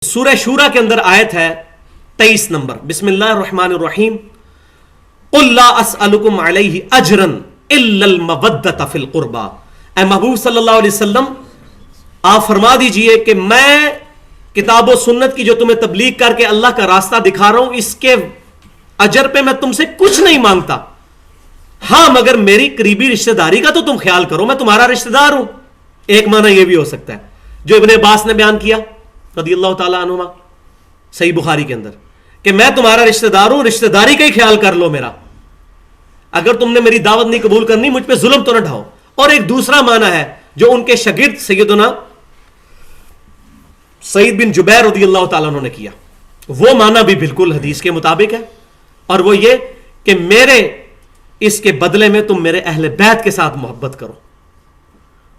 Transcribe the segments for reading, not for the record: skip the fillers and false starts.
سورہ شورا کے اندر آیت ہے 23 نمبر، بسم اللہ الرحمن الرحیم، قل لا اسألکم علیہ اجرا الا المودۃ فی القربى۔ اے محبوب صلی اللہ علیہ وسلم آپ فرما دیجئے کہ میں کتاب و سنت کی جو تمہیں تبلیغ کر کے اللہ کا راستہ دکھا رہا ہوں، اس کے اجر پہ میں تم سے کچھ نہیں مانگتا، ہاں مگر میری قریبی رشتہ داری کا تو تم خیال کرو، میں تمہارا رشتہ دار ہوں۔ ایک معنی یہ بھی ہو سکتا ہے جو ابن عباس نے بیان کیا رضی اللہ تعالیٰ عنہما صحیح بخاری کے اندر، کہ میں تمہارا رشتہ دار ہوں، رشتہ داری کا ہی خیال کر لو میرا، اگر تم نے میری دعوت نہیں قبول کرنی مجھ پہ ظلم تو نہ ڈھاؤ۔ اور ایک دوسرا معنی ہے جو ان کے شاگرد سیدنا سعید بن جبیر رضی اللہ تعالیٰ عنہ نے کیا، وہ معنی بھی بالکل حدیث کے مطابق ہے، اور وہ یہ کہ میرے اس کے بدلے میں تم میرے اہل بیت کے ساتھ محبت کرو۔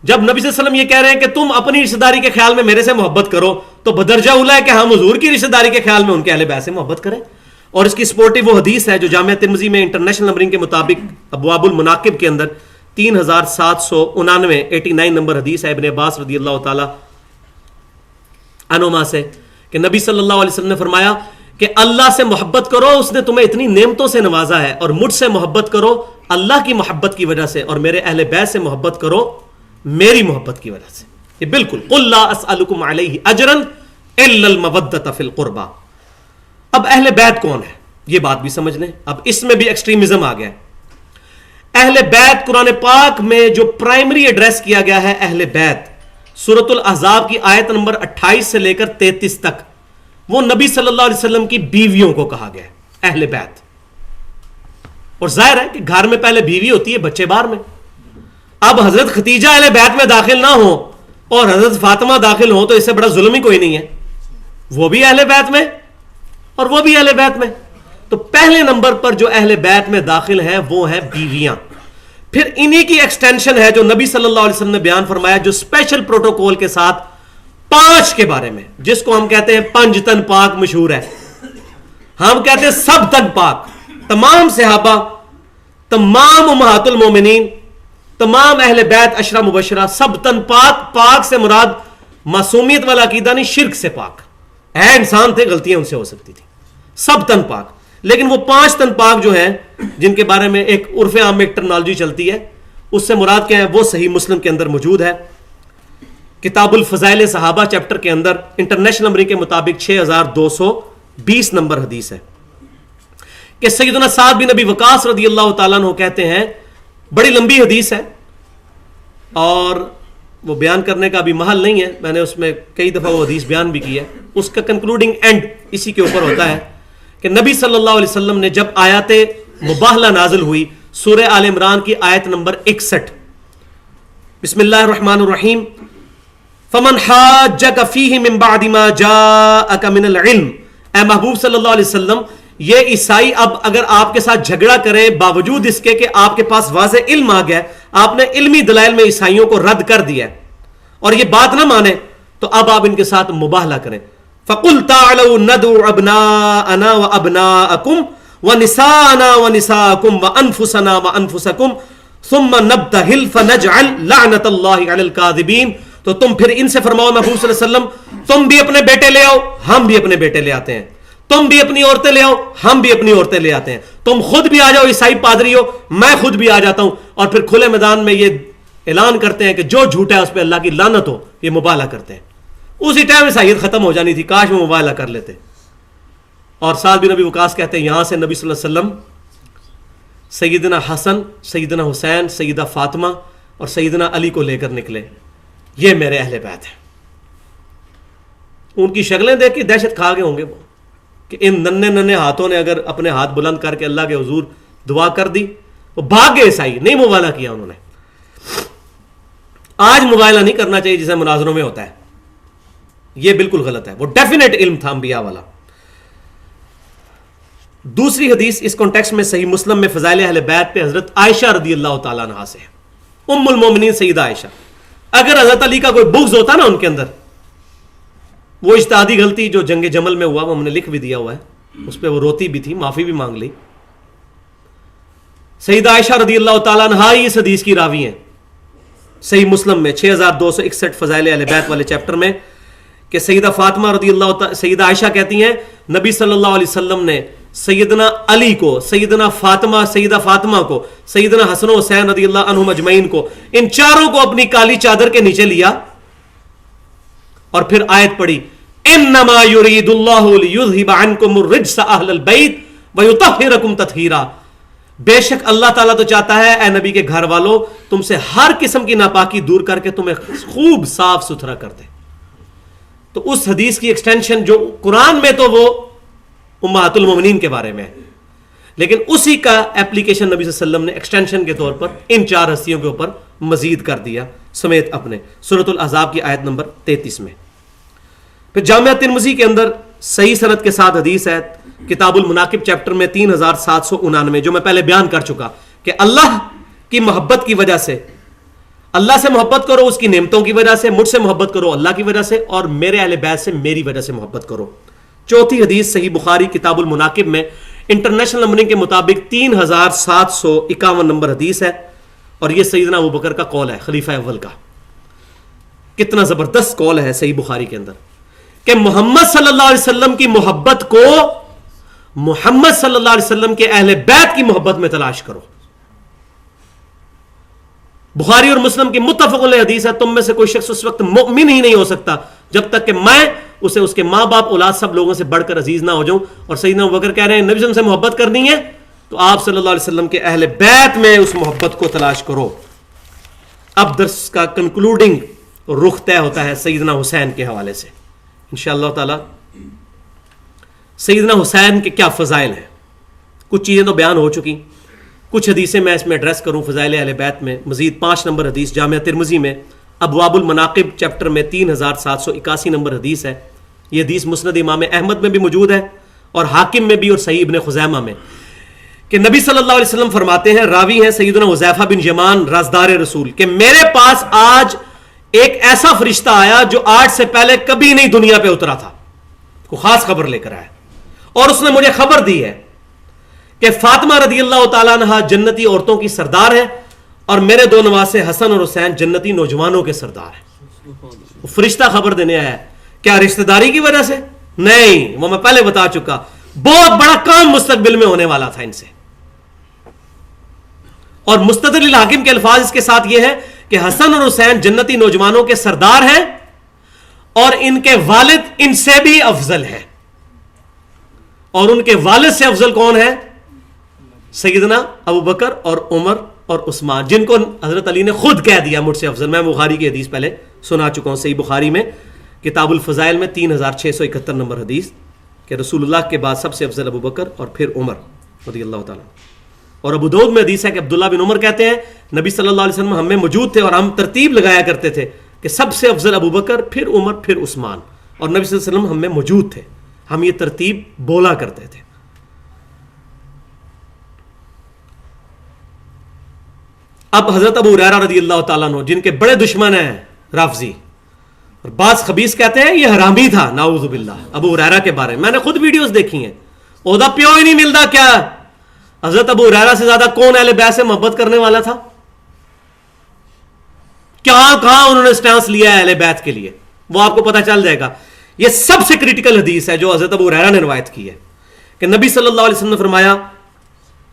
جب نبی صلی اللہ علیہ وسلم یہ کہہ رہے ہیں کہ تم اپنی رشتہ داری کے خیال میں میرے سے محبت کرو، تو بدرجہ اولا ہے کہ ہم حضور کی رشتہ داری کے خیال میں ان کے اہل بیت سے محبت کریں۔ اور اس کی سپورٹیو وہ حدیث ہے جو جامعہ ترمذی میں انٹرنیشنل نمبرنگ کے مطابق ابواب المناقب کے اندر 3799 89 نمبر حدیث ہے ابن عباس رضی اللہ تعالی عنہما سے، کہ نبی صلی اللہ علیہ وسلم نے فرمایا کہ اللہ سے محبت کرو، اس نے تمہیں اتنی نعمتوں سے نوازا ہے، اور مجھ سے محبت کرو اللہ کی محبت کی وجہ سے، اور میرے اہل بیت سے محبت کرو میری محبت کی وجہ سے۔ یہ بالکل قل لا اسألکم علیہ اجرا الا المودۃ فی القربى۔ اب اہل بیت کون ہے یہ بات بھی سمجھ لیں، اب اس میں بھی ایکسٹریمزم آ گیا ہے۔ اہل بیت قرآن پاک میں جو پرائمری ایڈریس کیا گیا ہے اہل بیت، سورۃ الاحزاب کی آیت نمبر 28 سے لے کر 33 تک، وہ نبی صلی اللہ علیہ وسلم کی بیویوں کو کہا گیا ہے اہل بیت۔ اور ظاہر ہے کہ گھر میں پہلے بیوی ہوتی ہے، بچے باہر میں۔ اب حضرت ختیجہ اہل بیت میں داخل نہ ہو اور حضرت فاطمہ داخل ہو تو اس سے بڑا ظلم ہی کوئی نہیں ہے، وہ بھی اہل بیت میں اور وہ بھی اہل بیت میں۔ تو پہلے نمبر پر جو اہل بیت میں داخل ہیں وہ ہیں بیویاں، پھر انہی کی ایکسٹینشن ہے جو نبی صلی اللہ علیہ وسلم نے بیان فرمایا، جو اسپیشل پروٹوکول کے ساتھ 5 کے بارے میں، جس کو ہم کہتے ہیں 5 تن پاک مشہور ہے، ہم کہتے ہیں سب تن پاک، تمام صحابہ، تمام امہات المومنین، تمام اہل بیت عشرہ مبشرہ، سب تن پاک۔ پاک سے مراد معصومیت والا عقیدہ نہیں، شرک سے پاک ہے، انسان تھے غلطیاں ان سے ہو سکتی تھی، سب تن پاک۔ لیکن وہ 5 تن پاک جو ہیں جن کے بارے میں ایک عرف عام میں ایک ٹرمنالوجی چلتی ہے، اس سے مراد کیا ہے، وہ صحیح مسلم کے اندر موجود ہے، کتاب الفضائل صحابہ چیپٹر کے اندر انٹرنیشنل نمبرنگ کے مطابق 6220 نمبر حدیث ہے کہ سیدنا سعد بن ابی وقاص رضی اللہ تعالیٰ عنہ کہتے ہیں، بڑی لمبی حدیث ہے اور وہ بیان کرنے کا بھی محل نہیں ہے، میں نے اس میں کئی دفعہ وہ حدیث بیان بھی کی ہے، اس کا کنکلوڈنگ اینڈ اسی کے اوپر ہوتا ہے کہ نبی صلی اللہ علیہ وسلم نے جب آیات مباہلہ نازل ہوئی، سورہ آل عمران کی آیت نمبر 61، بسم اللہ الرحمن الرحیم، فمن حاجک فیہ من بعد ما جاءک من العلم۔ اے محبوب صلی اللہ علیہ وسلم، یہ عیسائی اب اگر آپ کے ساتھ جھگڑا کرے باوجود اس کے کہ آپ کے پاس واضح علم آ گیا، آپ نے علمی دلائل میں عیسائیوں کو رد کر دیا اور یہ بات نہ مانے، تو اب آپ ان کے ساتھ مباہلہ کریں۔ فَقُلْ تَعْلَوْا نَدْعُ أَبْنَاءَنَا وَأَبْنَاءَكُمْ وَنِسَاءَنَا وَنِسَاءَكُمْ وَأَنفُسَنَا وَأَنفُسَكُمْ ثُمَّ نَبْتَهِلْ فَنَجْعَلْ لَعْنَةَ اللَّهِ عَلَى الْكَاذِبِينَ۔ تو تم پھر ان سے فرماؤ محبوب صلی اللہ علیہ وسلم، تم بھی اپنے بیٹے لے آؤ، ہم بھی اپنے بیٹے لے آتے ہیں، تم بھی اپنی عورتیں لے آؤ، ہم بھی اپنی عورتیں لے آتے ہیں، تم خود بھی آ جاؤ عیسائی پادری ہو، میں خود بھی آ جاتا ہوں، اور پھر کھلے میدان میں یہ اعلان کرتے ہیں کہ جو جھوٹا ہے اس پہ اللہ کی لعنت ہو۔ یہ مبالغہ کرتے ہیں۔ اسی ٹائم عیسائیت ختم ہو جانی تھی، کاش وہ مبالغہ کر لیتے۔ اور سعد بن ابی وقاص کہتے ہیں یہاں سے نبی صلی اللہ علیہ وسلم سیدنا حسن، سیدنا حسین، سیدہ فاطمہ اور سیدنا علی کو لے کر نکلے، یہ میرے اہل بیت ہیں۔ ان کی شکلیں دیکھ کے دہشت کھا گئے ہوں گے وہ، کہ ان ننھے ننھے ہاتھوں نے اگر اپنے ہاتھ بلند کر کے اللہ کے حضور دعا کر دی، وہ بھاگ گئے عیسائی، نہیں مبالغہ کیا انہوں نے۔ آج مبالغہ نہیں کرنا چاہیے جیسے مناظروں میں ہوتا ہے، یہ بالکل غلط ہے، وہ ڈیفینیٹ علم تھا انبیاء والا۔ دوسری حدیث اس کانٹیکسٹ میں صحیح مسلم میں فضائل اہل بیت پہ حضرت عائشہ رضی اللہ تعالیٰ عنہا سے ہے، ام المومنین سیدہ عائشہ۔ اگر حضرت علی کا کوئی بغض ہوتا نا ان کے اندر، وہ اجتہادی غلطی جو جنگ جمل میں ہوا وہ ہم نے لکھ بھی دیا ہوا ہے، اس پہ وہ روتی بھی تھی، معافی بھی مانگ لی۔ سیدہ عائشہ رضی اللہ تعالیٰ عنہا اس حدیث کی راوی ہیں صحیح مسلم میں 6261 فضائل اہل بیت والے چیپٹر میں، کہ سیدہ فاطمہ رضی اللہ سیدہ عائشہ کہتی ہیں نبی صلی اللہ علیہ وسلم نے سیدنا علی کو، سیدہ فاطمہ کو، سیدنا حسن و حسین رضی اللہ عنہم اجمعین کو، ان چاروں کو اپنی کالی چادر کے نیچے لیا اور پھر آیت پڑھی انما یرید اللہ لیذھب عنکم الرجس اہل البیت ویطہرکم تطہیرا، بے شک اللہ تعالیٰ تو چاہتا ہے اے نبی کے گھر والوں تم سے ہر قسم کی ناپاکی دور کر کے تمہیں خوب صاف ستھرا کر دے. تو اس حدیث کی ایکسٹینشن جو قرآن میں تو وہ امہات المومنین کے بارے میں ہے، لیکن اسی کا اپلیکیشن نبی صلی اللہ علیہ وسلم نے ایکسٹینشن کے طور پر ان چار ہستیوں کے اوپر مزید کر دیا سمیت اپنے سورۃ الاحزاب کی آیت نمبر 33 میں. پھر جامعہ ترمذی کے اندر صحیح سند کے ساتھ حدیث ہے کتاب المناقب چیپٹر میں 3799 جو میں پہلے بیان کر چکا کہ اللہ کی محبت کی وجہ سے، اللہ سے محبت کرو اس کی نعمتوں کی وجہ سے، مجھ سے محبت کرو اللہ کی وجہ سے، اور میرے اہل بیت سے میری وجہ سے محبت کرو. چوتھی حدیث صحیح بخاری کتاب المناقب میں انٹرنیشنل نمبرنگ کے مطابق 3751 نمبر حدیث ہے، اور یہ سیدنا ابوبکر کا قول ہے خلیفہ اول کا. کتنا زبردست قول ہے صحیح بخاری کے اندر کہ محمد صلی اللہ علیہ وسلم کی محبت کو محمد صلی اللہ علیہ وسلم کے اہل بیت کی محبت میں تلاش کرو. بخاری اور مسلم کی متفق علیہ حدیث ہے تم میں سے کوئی شخص اس وقت مؤمن ہی نہیں ہو سکتا جب تک کہ میں اسے اس کے ماں باپ اولاد سب لوگوں سے بڑھ کر عزیز نہ ہو جاؤں. اور سیدنا ابوبکر کہہ رہے ہیں نبی صلی اللہ علیہ وسلم سے محبت کرنی ہے تو آپ صلی اللہ علیہ وسلم کے اہل بیت میں اس محبت کو تلاش کرو. اب درس کا کنکلوڈنگ رخ طے ہوتا ہے سیدنا حسین کے حوالے سے انشاءاللہ تعالی. سیدنا حسین کے کیا فضائل ہیں، کچھ چیزیں تو بیان ہو چکی، کچھ حدیثیں میں اس میں ایڈریس کروں فضائل اہل بیت میں. مزید 5 نمبر حدیث جامعہ ترمذی میں ابواب المناقب چیپٹر میں 3781 نمبر حدیث ہے. یہ حدیث مسند امام احمد میں بھی موجود ہے اور حاکم میں بھی اور صحیح ابن خزیمہ میں کہ نبی صلی اللہ علیہ وسلم فرماتے ہیں، راوی ہیں سیدنا حذیفہ بن یمان رازدار رسول، کہ میرے پاس آج ایک ایسا فرشتہ آیا جو آج سے پہلے کبھی نہیں دنیا پہ اترا تھا، کوئی خاص خبر لے کر آیا، اور اس نے مجھے خبر دی ہے کہ فاطمہ رضی اللہ تعالیٰ عنہا جنتی عورتوں کی سردار ہے اور میرے دو نواسے حسن اور حسین جنتی نوجوانوں کے سردار ہیں. فرشتہ خبر دینے آیا ہے، کیا رشتہ داری کی وجہ سے؟ نہیں، وہ میں پہلے بتا چکا، بہت بڑا کام مستقبل میں ہونے والا تھا ان سے. اور مستدل حاکم کے الفاظ اس کے ساتھ یہ ہے کہ حسن اور حسین جنتی نوجوانوں کے سردار ہیں اور ان کے والد ان سے بھی افضل ہیں. اور ان کے والد سے افضل کون ہے؟ سیدنا ابوبکر اور عمر اور عثمان، جن کو حضرت علی نے خود کہہ دیا مجھ سے افضل. میں بخاری کی حدیث پہلے سنا چکا ہوں صحیح بخاری میں کتاب الفضائل میں 3671 نمبر حدیث کہ رسول اللہ کے بعد سب سے افضل ابوبکر اور پھر عمر رضی اللہ تعالیٰ. اور ابو داؤد میں حدیث ہے کہ عبداللہ بن عمر کہتے ہیں نبی صلی اللہ علیہ وسلم ہم میں موجود تھے اور ہم ترتیب لگایا کرتے تھے کہ سب سے افضل ابوبکر پھر عمر پھر عثمان، اور نبی صلی اللہ علیہ وسلم ہم میں موجود تھے، ہم یہ ترتیب بولا کرتے تھے. اب حضرت ابو ہریرہ رضی اللہ تعالیٰ عنہ جن کے بڑے دشمن ہیں رافضی، اور بعض خبیث کہتے ہیں یہ حرامی تھا، نعوذ باللہ. ابو ہریرہ کے بارے میں نے خود ویڈیوز دیکھی ہیں، عہدہ پیو ہی نہیں ملتا. کیا حضرت ابو ہریرہ سے زیادہ کون اہل بیت سے محبت کرنے والا تھا؟ کہاں انہوں نے سٹانس لیا ہے اہل بیت کے لیے، وہ آپ کو پتہ چل جائے گا. یہ سب سے کریٹیکل حدیث ہے جو حضرت ابو ہریرہ نے روایت کی ہے کہ نبی صلی اللہ علیہ وسلم نے فرمایا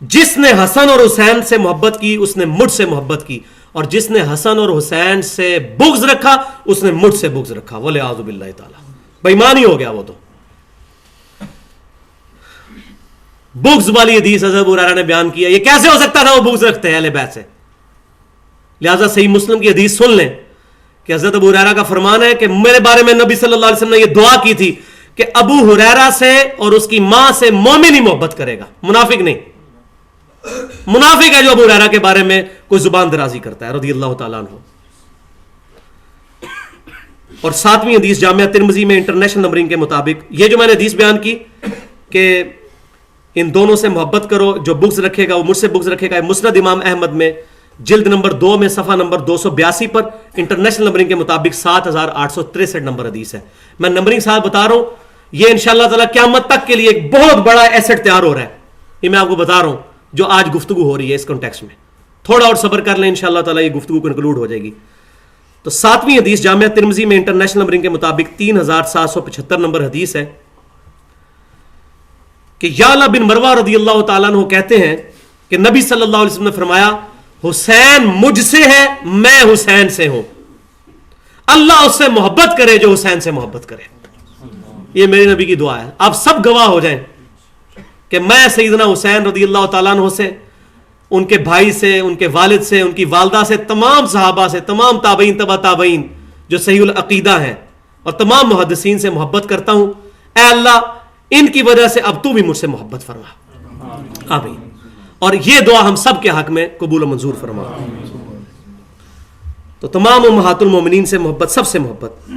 جس نے حسن اور حسین سے محبت کی اس نے مجھ سے محبت کی، اور جس نے حسن اور حسین سے بغض رکھا اس نے مجھ سے بغض رکھا. والعیاذ باللہ تعالی، بے ایمان ہی ہو گیا وہ تو. بغض والی حدیث حضرت ابو ہریرہ نے بیان کیا، یہ کیسے ہو سکتا تھا وہ بغض رکھتے ہیں اہل بیت سے؟ لہذا صحیح مسلم کی حدیث سن لیں کہ حضرت ابو ہریرہ کا فرمان ہے کہ میرے بارے میں نبی صلی اللہ علیہ وسلم نے یہ دعا کی تھی کہ ابو ہریرہ سے اور اس کی ماں سے مومن ہی محبت کرے گا، منافق نہیں. منافق ہے جو ابو ہریرہ کے بارے میں کوئی زبان درازی کرتا ہے رضی اللہ تعالیٰ عنہ. اور 7ویں حدیث جامعہ ترمذی میں انٹرنیشنل نمبرنگ کے مطابق یہ جو میں نے حدیث بیان کی کہ ان دونوں سے محبت کرو، جو بغض رکھے گا وہ مجھ سے بغض رکھے گا، مسند امام احمد میں جلد نمبر 2 میں صفحہ نمبر 282 پر انٹرنیشنل نمبرنگ کے مطابق 7863 نمبر حدیث ہے. میں نمبرنگ صاحب بتا رہا ہوں، یہ انشاءاللہ تعالی قیامت تک کے لیے ایک بہت بڑا ایسٹ تیار ہو رہا ہے. یہ میں آپ کو بتا رہا ہوں جو آج گفتگو ہو رہی ہے اس کانٹیکسٹ میں. تھوڑا اور صبر کر لیں، انشاءاللہ تعالی یہ گفتگو کنکلوڈ ہو جائے گی. تو 7ویں حدیث جامعہ ترمذی میں انٹرنیشنل نمبرنگ کے مطابق 3775 نمبر حدیث ہے کہ یعلا بن مروہ رضی اللہ تعالیٰ عنہ کہتے ہیں کہ نبی صلی اللہ علیہ وسلم نے فرمایا حسین مجھ سے ہے، میں حسین سے ہوں، اللہ اس سے محبت کرے جو حسین سے محبت کرے. یہ میرے نبی کی دعا ہے. آپ سب گواہ ہو جائیں کہ میں سیدنا حسین رضی اللہ تعالیٰ عنہ سے، ان کے بھائی سے، ان کے والد سے، ان کی والدہ سے، تمام صحابہ سے، تمام تابعین تبع تابعین جو صحیح العقیدہ ہیں اور تمام محدثین سے محبت کرتا ہوں. اے اللہ ان کی وجہ سے اب تو بھی مجھ سے محبت فرما. آمین. اور یہ دعا ہم سب کے حق میں قبول و منظور فرما. تو تمام امہات المومنین سے محبت، سب سے محبت.